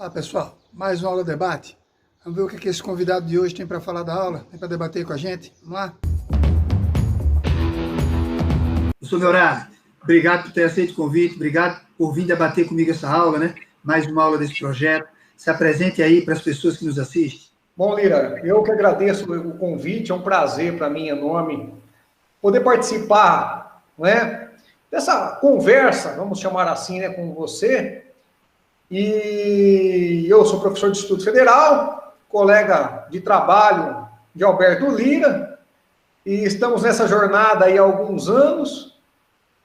Olá pessoal, mais uma aula debate. Vamos ver o que esse convidado de hoje tem para falar da aula, tem para debater com a gente. Vamos lá? Professor Melhorado, obrigado por ter aceito o convite, obrigado por vir debater comigo essa aula, né? Mais uma aula desse projeto. Se apresente aí para as pessoas que nos assistem. Bom, Lira, eu que agradeço o convite, é um prazer para mim enorme poder participar, né, dessa conversa, vamos chamar assim, né, com você. E eu sou professor de Instituto Federal, colega de trabalho de Alberto Lira, e estamos nessa jornada aí há alguns anos,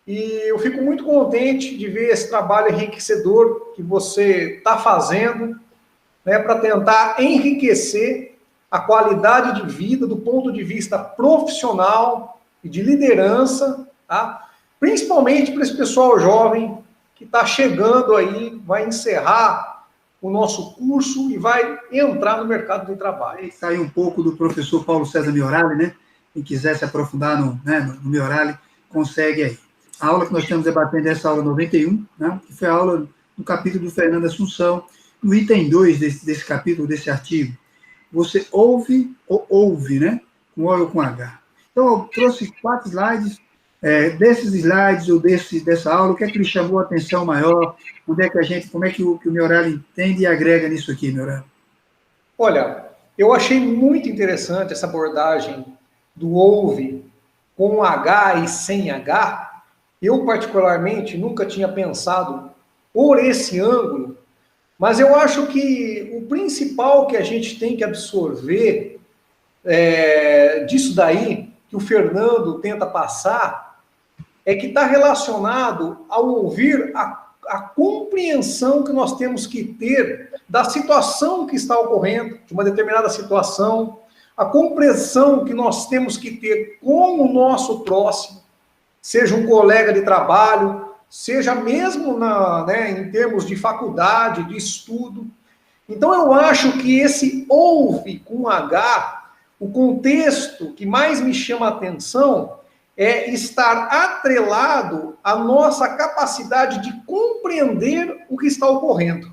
e eu fico muito contente de ver esse trabalho enriquecedor que você está fazendo, né, para tentar enriquecer a qualidade de vida do ponto de vista profissional e de liderança, tá? Principalmente para esse pessoal jovem que está chegando aí, vai encerrar o nosso curso e vai entrar no mercado de trabalho. Sair um pouco do professor Paulo César Miorali, né? Quem quiser se aprofundar no Miorali, consegue aí. A aula que nós estamos debatendo é essa aula 91, né? Que foi a aula do capítulo do Fernando Assunção. No item 2 desse capítulo, desse artigo, você ouve ou ouve, né? Com O ou com H. Então, eu trouxe 4 slides. Desses slides ou dessa aula, o que é que lhe chamou a atenção maior? Onde é que como é que o Miorali entende e agrega nisso aqui, Miorali? Olha, eu achei muito interessante essa abordagem do ouve com H e sem H. Eu, particularmente, nunca tinha pensado por esse ângulo, mas eu acho que o principal que a gente tem que absorver disso daí, que o Fernando tenta passar, é que está relacionado ao ouvir a compreensão que nós temos que ter da situação que está ocorrendo, de uma determinada situação, a compreensão que nós temos que ter com o nosso próximo, seja um colega de trabalho, seja mesmo em termos de faculdade, de estudo. Então, eu acho que esse ouve com H, o contexto que mais me chama a atenção é estar atrelado à nossa capacidade de compreender o que está ocorrendo.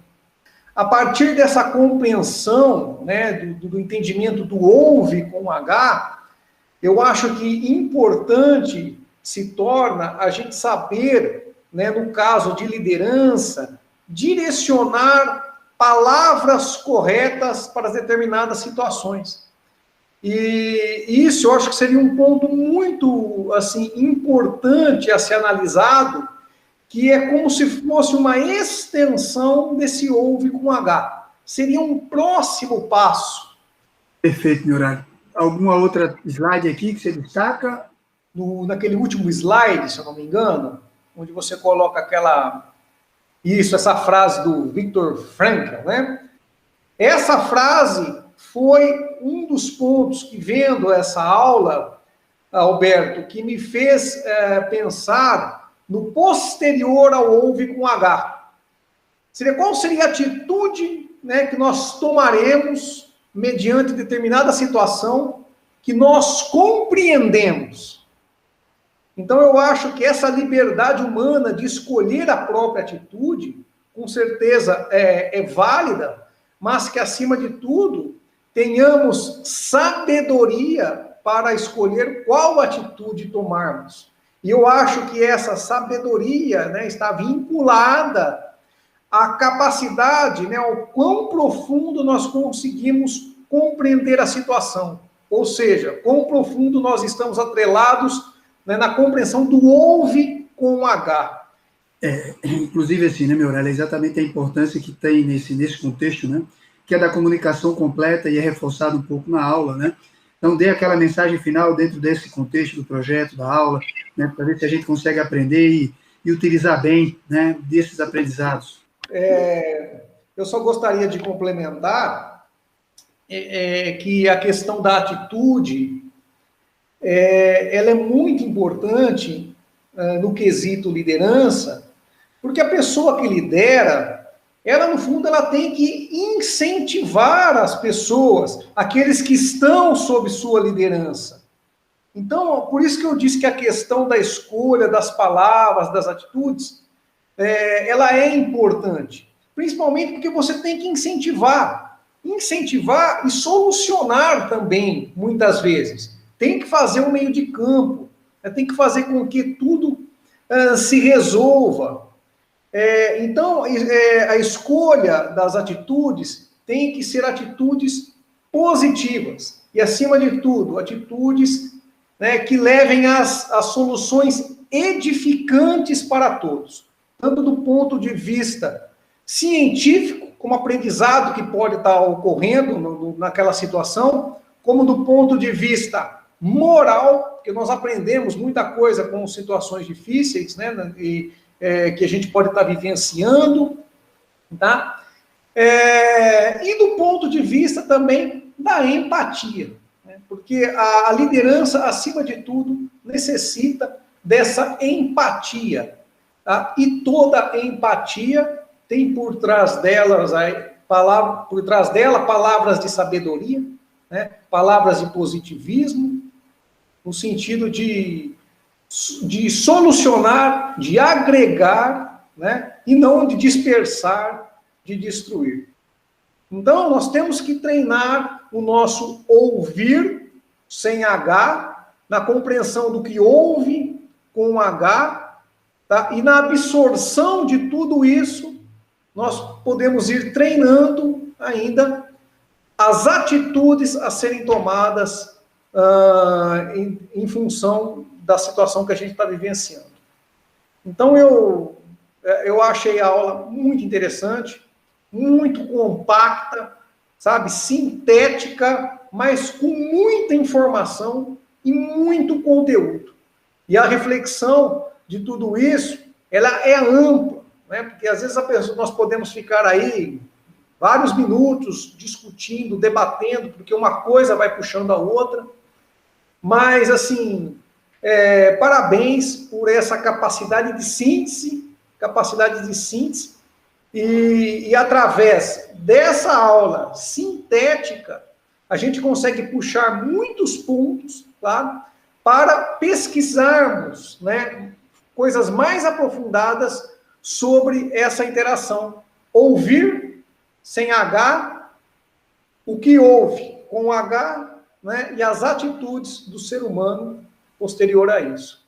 A partir dessa compreensão, né, do entendimento do ouve com H, eu acho que importante se torna a gente saber, né, no caso de liderança, direcionar palavras corretas para determinadas situações. E isso eu acho que seria um ponto muito assim, importante a ser analisado, que é como se fosse uma extensão desse ouve com H. Seria um próximo passo. Perfeito, Miorali. Alguma outra slide aqui que você destaca? Naquele último slide, se eu não me engano, onde você coloca essa frase do Viktor Frankl, né? Essa frase foi um dos pontos que, vendo essa aula, Alberto, que me fez pensar no posterior ao ouve com H. Qual seria a atitude, né, que nós tomaremos mediante determinada situação que nós compreendemos? Então, eu acho que essa liberdade humana de escolher a própria atitude, com certeza é válida, mas que, acima de tudo, tenhamos sabedoria para escolher qual atitude tomarmos. E eu acho que essa sabedoria, né, está vinculada à capacidade, né, ao quão profundo nós conseguimos compreender a situação. Ou seja, quão profundo nós estamos atrelados, né, na compreensão do ouve com H. Inclusive, assim, né, Miorali, é exatamente a importância que tem nesse contexto, né, que é da comunicação completa e é reforçado um pouco na aula, né? Então, dê aquela mensagem final dentro desse contexto do projeto, da aula, né, para ver se a gente consegue aprender e utilizar bem, né, desses aprendizados. Eu só gostaria de complementar que a questão da atitude ela é muito importante no quesito liderança, porque a pessoa que lidera, ela, no fundo, ela tem que incentivar as pessoas, aqueles que estão sob sua liderança. Então, por isso que eu disse que a questão da escolha das palavras, das atitudes, ela é importante. principalmente porque você tem que incentivar e solucionar também, muitas vezes. Tem que fazer um meio de campo, tem que fazer com que tudo se resolva. Então, a escolha das atitudes tem que ser atitudes positivas e, acima de tudo, atitudes, né, que levem às soluções edificantes para todos, tanto do ponto de vista científico, como aprendizado que pode estar ocorrendo naquela situação, como do ponto de vista moral, porque nós aprendemos muita coisa com situações difíceis, né, que a gente pode estar vivenciando, tá? E do ponto de vista também da empatia, né? Porque a liderança, acima de tudo, necessita dessa empatia, tá? E toda empatia tem por trás dela palavras de sabedoria, né? Palavras de positivismo, no sentido de solucionar, de agregar, né? E não de dispersar, de destruir. Então, nós temos que treinar o nosso ouvir, sem H, na compreensão do que ouve, com H, tá? E na absorção de tudo isso, nós podemos ir treinando ainda as atitudes a serem tomadas em função da situação que a gente está vivenciando. Então, eu achei a aula muito interessante, muito compacta, sabe, sintética, mas com muita informação e muito conteúdo. E a reflexão de tudo isso, ela é ampla, né? Porque às vezes nós podemos ficar aí vários minutos discutindo, debatendo, porque uma coisa vai puxando a outra, mas, assim, parabéns por essa capacidade de síntese, e através dessa aula sintética, a gente consegue puxar muitos pontos, tá, para pesquisarmos, né, coisas mais aprofundadas sobre essa interação. Ouvir sem H, o que ouve com H, né, e as atitudes do ser humano posterior a isso.